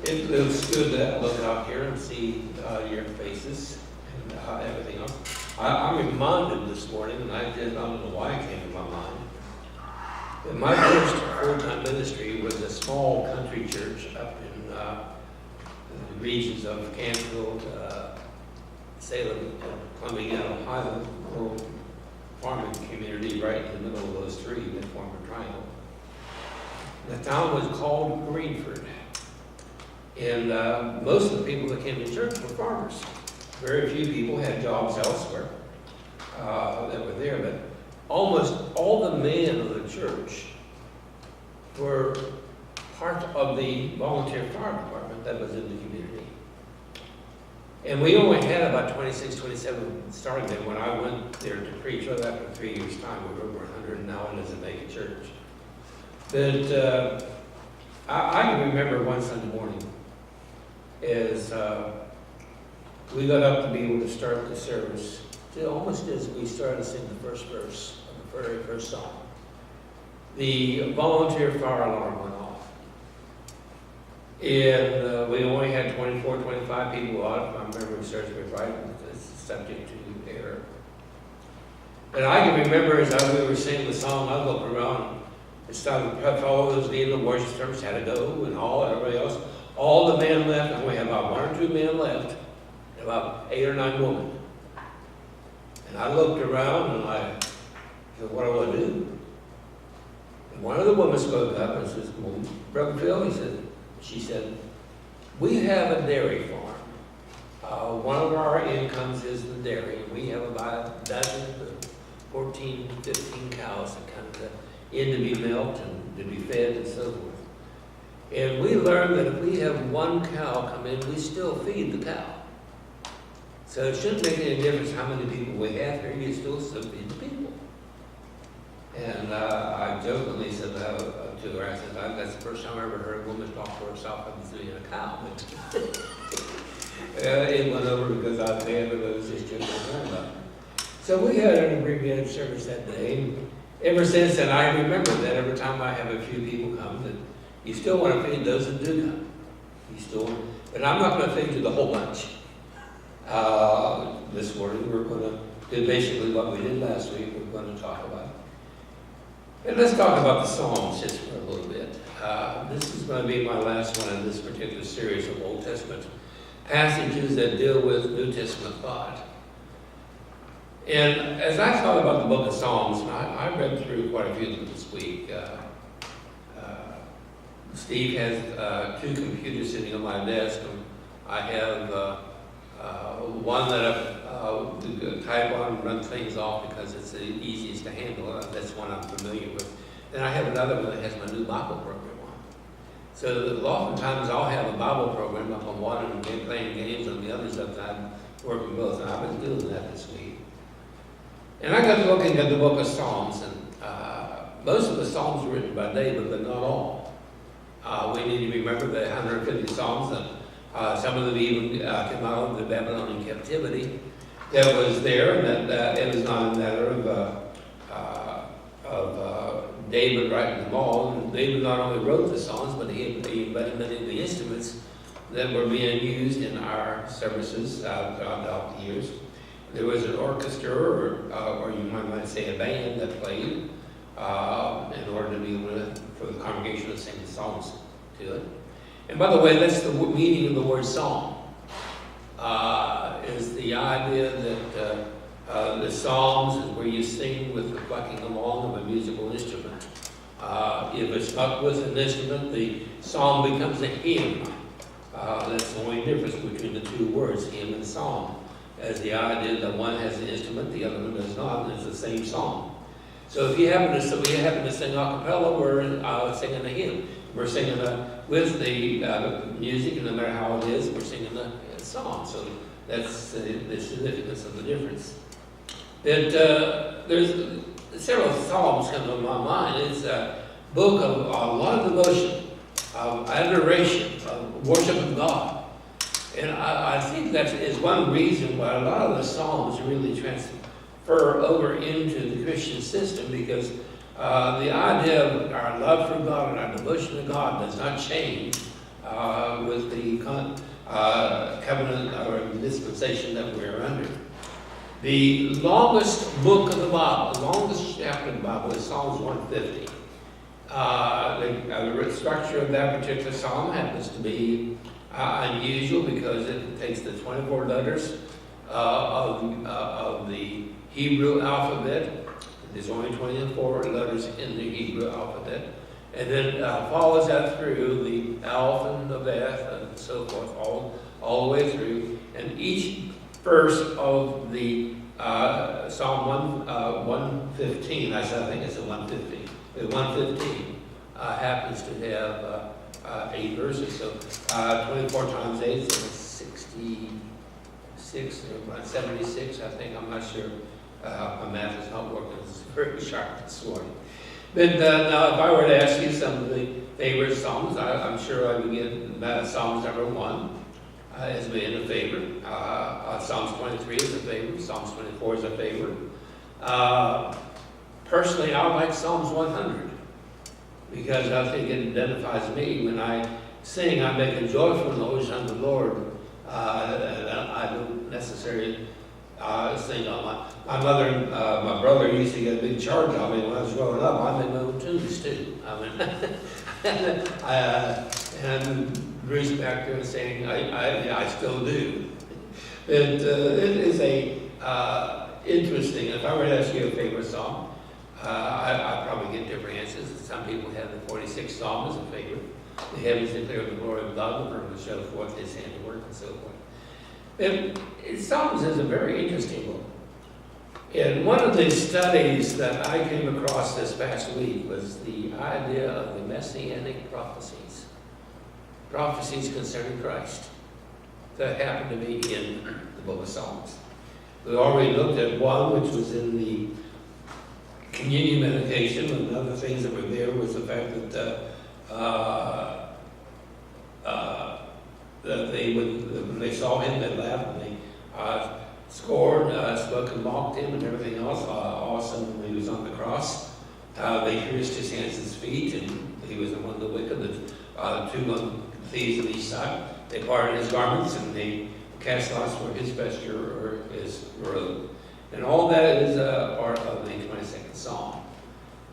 It looks good to look out here and see your faces and everything else. I'm reminded this morning, and I don't know why it came to my mind, that my first full-time ministry was a small country church up in the regions of Canfield, Salem, and Columbia, Ohio, a little farming community right in the middle of those three that form a triangle. The town was called Greenford. And most of the people that came to church were farmers. Very few people had jobs elsewhere that were there, but almost all the men of the church were part of the volunteer fire department that was in the community. And we only had about 26, 27 starting there when I went there to preach. Well, after 3 years' time, we were over 100 now, and it's a mega church. But I can remember one Sunday morning, as we got up to be able to start the service, almost as we started to sing the first verse of the very first song, the volunteer fire alarm went off. And we only had 24, 25 people out, if my memory serves me right, it's subject to error. And I can remember as we were singing the song, I looked around and started to follow those leading the worship service, had to go, and everybody else. All the men left, and we had about 1 or 2 men left, and about 8 or 9 women. And I looked around and I said, what do I do? And one of the women spoke up and says, well, Brother Phil, she said, we have a dairy farm. One of our incomes is the dairy. We have about a dozen, 14, 15 cows that come in to be milked and to be fed and so forth. And we learned that if we have 1 cow come in, we still feed the cow. So it shouldn't make any difference how many people we have here, you still feed the people. And I jokingly said to her, I said, that's the first time I ever heard a woman talk to herself about feeding a cow. But it went over because I was there, but it was just joking about it. So we had an abbreviated service that day. Ever since then, I remember that every time I have a few people come, that you still want to feed those that do come. You still, but I'm not going to feed you the whole bunch. This morning, we're going to do basically what we did last week. We're going to talk about. And let's talk about the Psalms just for a little bit. This is going to be my last one in this particular series of Old Testament passages that deal with New Testament thought. And as I thought about the book of Psalms, and I read through quite a few of them this week. Steve has 2 computers sitting on my desk, and I have one that I type on and run things off because it's the easiest to handle. That's one I'm familiar with. Then I have another one that has my new Bible program on. So oftentimes I'll have a Bible program up on one and playing games on the other stuff, and I'm working both. And I've been doing that this week. And I got looking at the book of Psalms, and most of the Psalms were written by David, but not all. We need to remember the 150 Psalms, and some of them even came out of the Babylonian captivity that was there, and that it was not a matter of David writing them all. And David not only wrote the songs, but he invented many of the instruments that were being used in our services throughout the years. There was an orchestra, or you might say a band that played in order to be able to, for the congregation to sing the songs to it. And by the way, that's the meaning of the word psalm. Is the idea that the psalms is where you sing with the plucking along of a musical instrument. If it's not with an instrument, the psalm becomes a hymn. That's the only difference between the 2 words, hymn and psalm. As the idea that one has an instrument, the other one does not, and it's the same song. So if we happen to sing a cappella, we're singing a hymn. We're singing with the music, and no matter how it is, we're singing a song. So that's the significance of the difference. That there's several psalms come to my mind. It's a book of a lot of devotion, of adoration, of worship of God. And I think that is one reason why a lot of the Psalms really transfer over into the Christian system, because the idea of our love for God and our devotion to God does not change with the covenant or dispensation that we're under. The longest book of the Bible, the longest chapter of the Bible is Psalms 150. The structure of that particular psalm happens to be unusual because it takes the 24 letters of the Hebrew alphabet. There's only 24 letters in the Hebrew alphabet. And then follows that through the Aleph and the Beth and so forth, all the way through. And each verse of the Psalm 115, I think it's a 115. The 115 happens to have 8 verses. So 24 times 8 is 66 or 76, I think. I'm not sure. My math is not working. It's very sharp this morning. But now, if I were to ask you some of the favorite Psalms, I'm sure I would get Psalms number 1 as being a favorite. Psalms 23 is a favorite. Psalms 24 is a favorite. Personally, I like Psalms 100 because I think it identifies me. When I sing, I make a joyful noise unto the Lord. I don't necessarily sing on my mother and my brother used to get a big charge on me when I was growing up. I made my own tunes too. I mean, and Bruce back there saying, I still do. It is a interesting. If I were to ask you a favorite song, I'd probably get different answers. Some people have the 46th Psalm as a favorite. The heavens declare the glory of God, the firmament show forth his handiwork, and so forth. And Psalms is a very interesting book. And one of the studies that I came across this past week was the idea of the messianic prophecies. Prophecies concerning Christ that happen to be in the book of Psalms. We already looked at one, which was in the communion meditation, and other things that were there was the fact that that when they saw him, they laughed, and they scored, spoke and mocked him, and everything else. Awesome when he was on the cross. They pierced his hands and his feet, and he was one of the wicked. The 2 thieves on each side. They parted his garments, and they cast lots for his vesture or his robe. And all that is a part of the 22nd Psalm.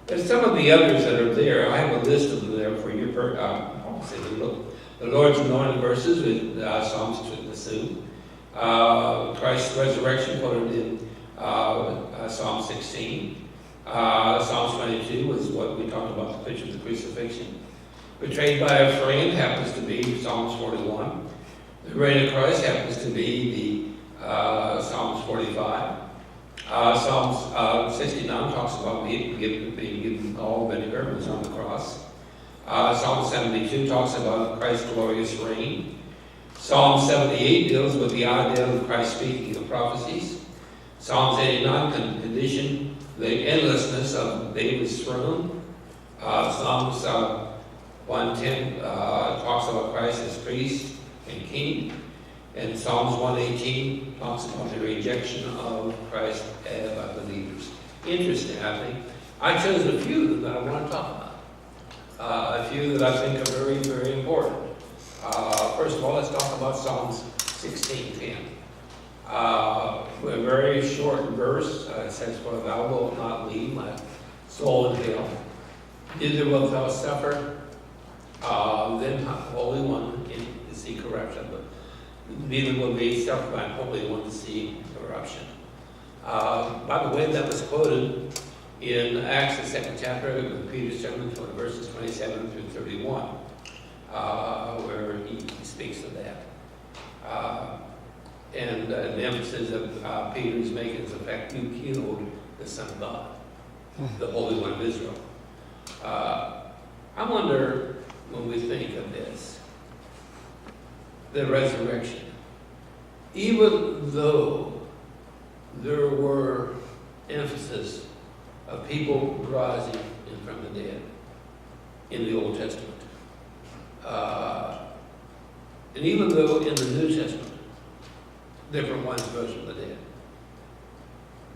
There's some of the others that are there. I have a list of them there for your the Lord's anointed verses with Psalms 2. Christ's resurrection quoted in Psalm 16. Psalms 22 was what we talked about, the picture of the crucifixion. Betrayed by a friend happens to be Psalms 41. The reign of Christ happens to be the Psalms 45. Psalms 69 talks about being given all vinegar and was on the cross. Psalm 72 talks about Christ's glorious reign. Psalm 78 deals with the idea of Christ speaking of prophecies. Psalms 89 condition the endlessness of David's throne. Psalms 110 talks about Christ as priest and king. And Psalms 118 talks about the rejection of Christ by believers. Interesting, I think. I chose a few that I want to talk about. A few that I think are very, very important. First of all, let's talk about Psalms 16:10. A very short verse. It says, "For thou wilt not leave my soul in hell, neither wilt thou suffer then Holy One to see corruption, but neither will they suffer by Holy One to see corruption." By the way, that was quoted in Acts, the 2nd chapter, of Peter's sermon, verses 27 through 31, where he speaks of that. And the emphasis of Peter is making is the fact you killed the Son of God, the Holy One of Israel. I wonder, when we think of this, the resurrection, even though there were emphasis of people rising from the dead in the Old Testament, and even though in the New Testament different ones rose from the dead,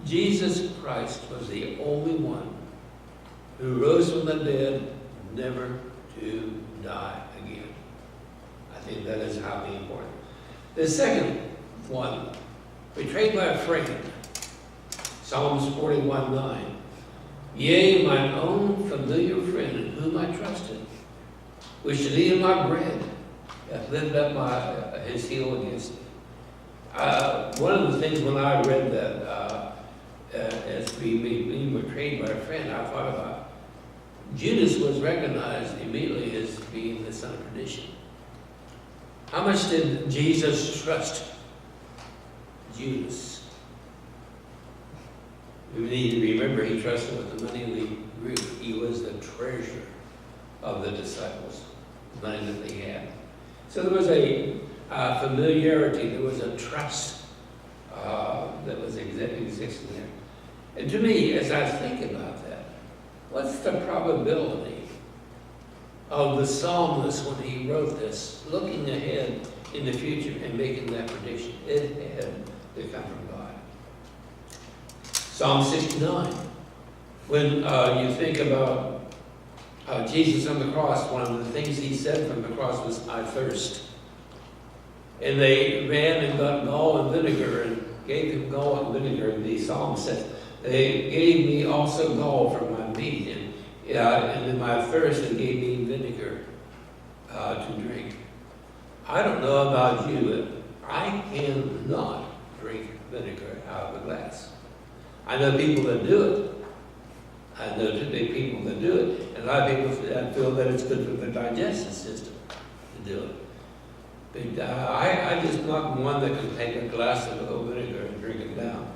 Jesus Christ was the only one who rose from the dead, never to die again. I think that is highly important. The second one, betrayed by a friend. Psalms 41:9. Yea, mine own familiar friend in whom I trusted, which to thee in my bread hath lifted up his heel against me. One of the things when I read that, as being betrayed by a friend, I thought about Judas was recognized immediately as being the son of perdition. How much did Jesus trust Judas? We need to remember he trusted with the money we grew. He was the treasurer of the disciples, the money that they had. So there was a familiarity, there was a trust that was existing there. And to me, as I think about that, what's the probability of the psalmist when he wrote this, looking ahead in the future and making that prediction? It had to come from God. Psalm 69. When you think about Jesus on the cross, one of the things he said from the cross was, I thirst. And they ran and got gall and vinegar and gave him gall and vinegar. And the psalm says, they gave me also gall for my meat, and in my thirst they gave me vinegar to drink. I don't know about you, but I cannot drink vinegar out of a glass. I know people that do it. I know people that do it. And a lot of people feel that it's good for the digestive system to do it. But I just not one that can take a glass of vinegar and drink it down.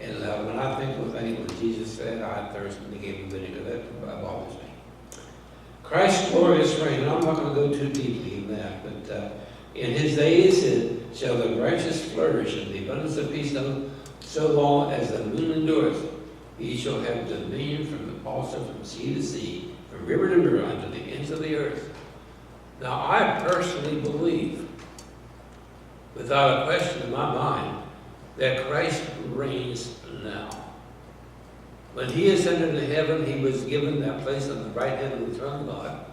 And when I think of things when Jesus said, I thirst, and he gave him vinegar, that bothers me. Christ's glorious reign, and I'm not going to go too deeply in that, but in his days shall the righteous flourish, and the abundance of peace so long as the moon endureth. He shall have dominion also from sea to sea, from river to river, unto the ends of the earth. Now, I personally believe, without a question in my mind, that Christ reigns now. When he ascended to heaven, he was given that place on the right hand of the throne of God.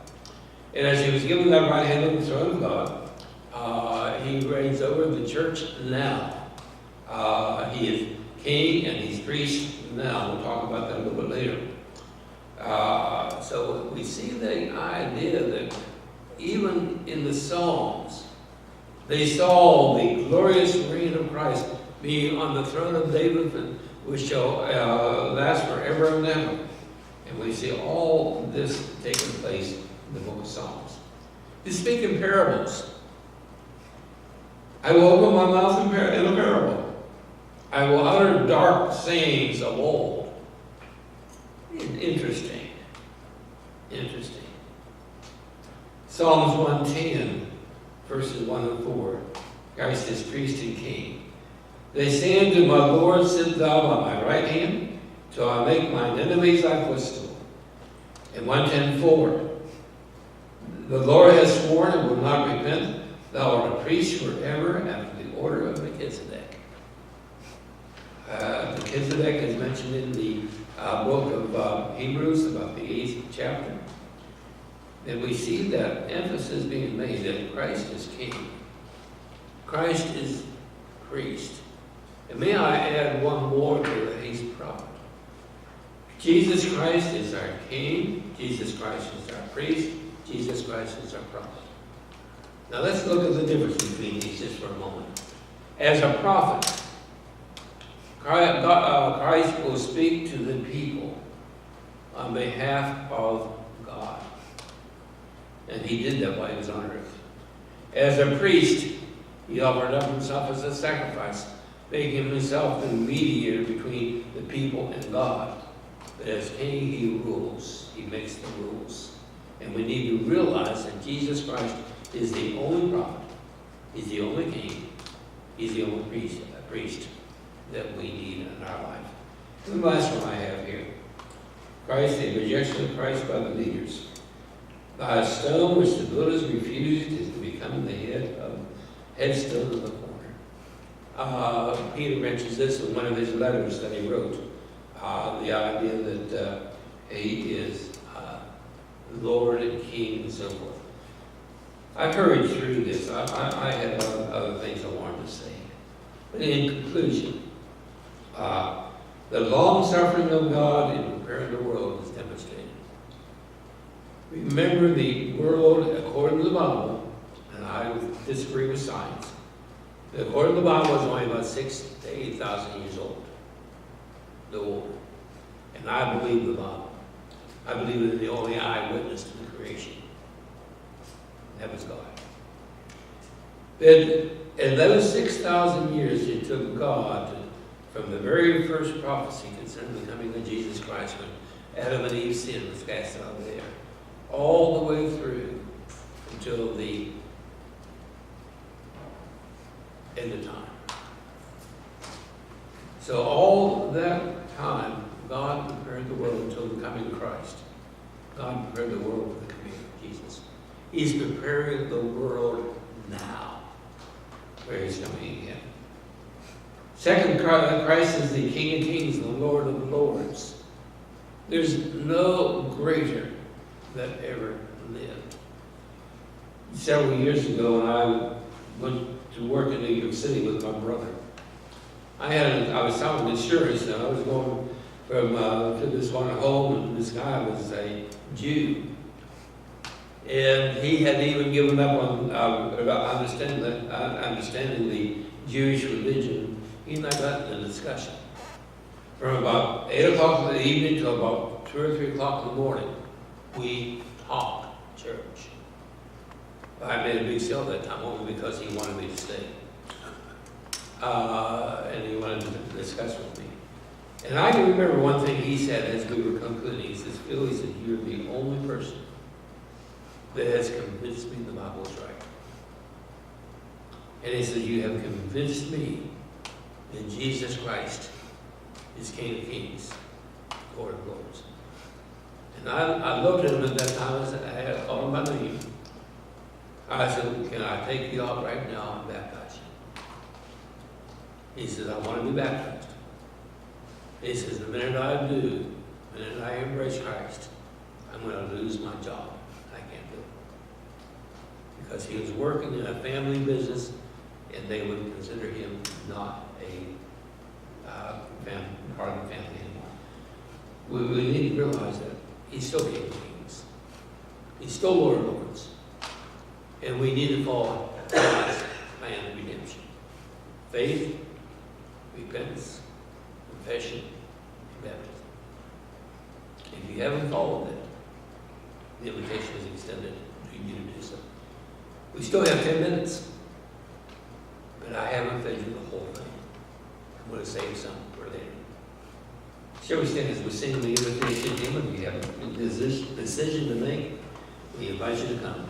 And as he was given that right hand of the throne of God, he reigns over the church now. He is king and he's priest now. We'll talk about that a little bit later. So we see the idea that even in the Psalms, they saw the glorious reign of Christ being on the throne of David, which shall last forever and ever. And we see all this taking place in the book of Psalms. You speak in parables. I will open my mouth in a parable. I will utter dark sayings of old. Interesting. Interesting. Psalms 110, verses 1 and 4. Christ is priest and king. They say unto my Lord, sit thou by my right hand, till I make mine enemies thy footstool. And 110:4. The Lord has sworn and will not repent. Thou art a priest forever after the order of Melchizedek. Melchizedek is mentioned in the book of Hebrews, about the 8th chapter. And we see that emphasis being made that Christ is king. Christ is priest. And may I add one more to that, he's prophet. Jesus Christ is our king. Jesus Christ is our priest. Jesus Christ is our prophet. Now let's look at the difference between these just for a moment. As a prophet, Christ will speak to the people on behalf of God. And he did that while he was on earth. As a priest, he offered up himself as a sacrifice, making himself the mediator between the people and God. But as king, he rules. He makes the rules. And we need to realize that Jesus Christ is the only prophet. He's the only king. He's the only priest that we need in our life. And the last one I have here. Christ, the rejection of Christ by the leaders. By a stone which the builders refused is to become the headstone of the corner. Peter mentions this in one of his letters that he wrote. The idea that he is Lord and King and so forth. I've hurried through this. I had other things I wanted to say. But in conclusion, the long-suffering of God in preparing the world is demonstrated. Remember, the world, according to the Bible, and I disagree with science, according to the Bible, is only about 6,000 to 8,000 years old. The world. And I believe the Bible. I believe it is the only eyewitness to the creation. That was God. Then, in those 6,000 years, it took God from the very first prophecy concerning the coming of Jesus Christ, when Adam and Eve's sin was cast out of there, all the way through until the end of time. So all that time, God prepared the world until the coming of Christ. God prepared the world for the coming of Jesus. He's preparing the world now, where He's coming again. Second, Christ is the King of Kings and the Lord of Lords. There's no greater that ever lived. Several years ago, when I went to work in New York City with my brother, I was selling insurance, and I was going from to this one home, and this guy was a Jew. And he hadn't even given up on understanding the Jewish religion. He and I got in a discussion. From about 8 o'clock in the evening till about 2 or 3 o'clock in the morning, we talked church. I made a big sale that time only because he wanted me to stay. And he wanted to discuss with me. And I can remember one thing he said as we were concluding. He says, Phil, he said, you're the only person that has convinced me the Bible is right. And he said, you have convinced me that Jesus Christ is King of Kings, Lord of Lords. And I looked at him at that time, I had called him by name. I said, can I take you out right now and baptize you? He said, I want to be baptized. He says, the minute I do, the minute I embrace Christ, I'm going to lose my job. I can't do it. Because he was working in a family business, and they would consider him not a part of the family anymore. We need to realize that he's still King of Kings. He's still Lord of Lords. And we need to follow God's plan of redemption. Faith, repentance, confession, and baptism. If you haven't followed that, the invitation is extended to you to do so. We still have 10 minutes, but I haven't fed you the whole thing. I'm going to save some for later. Shall we stand as we sing the invitation hymn? If you have a decision to make, we invite you to come.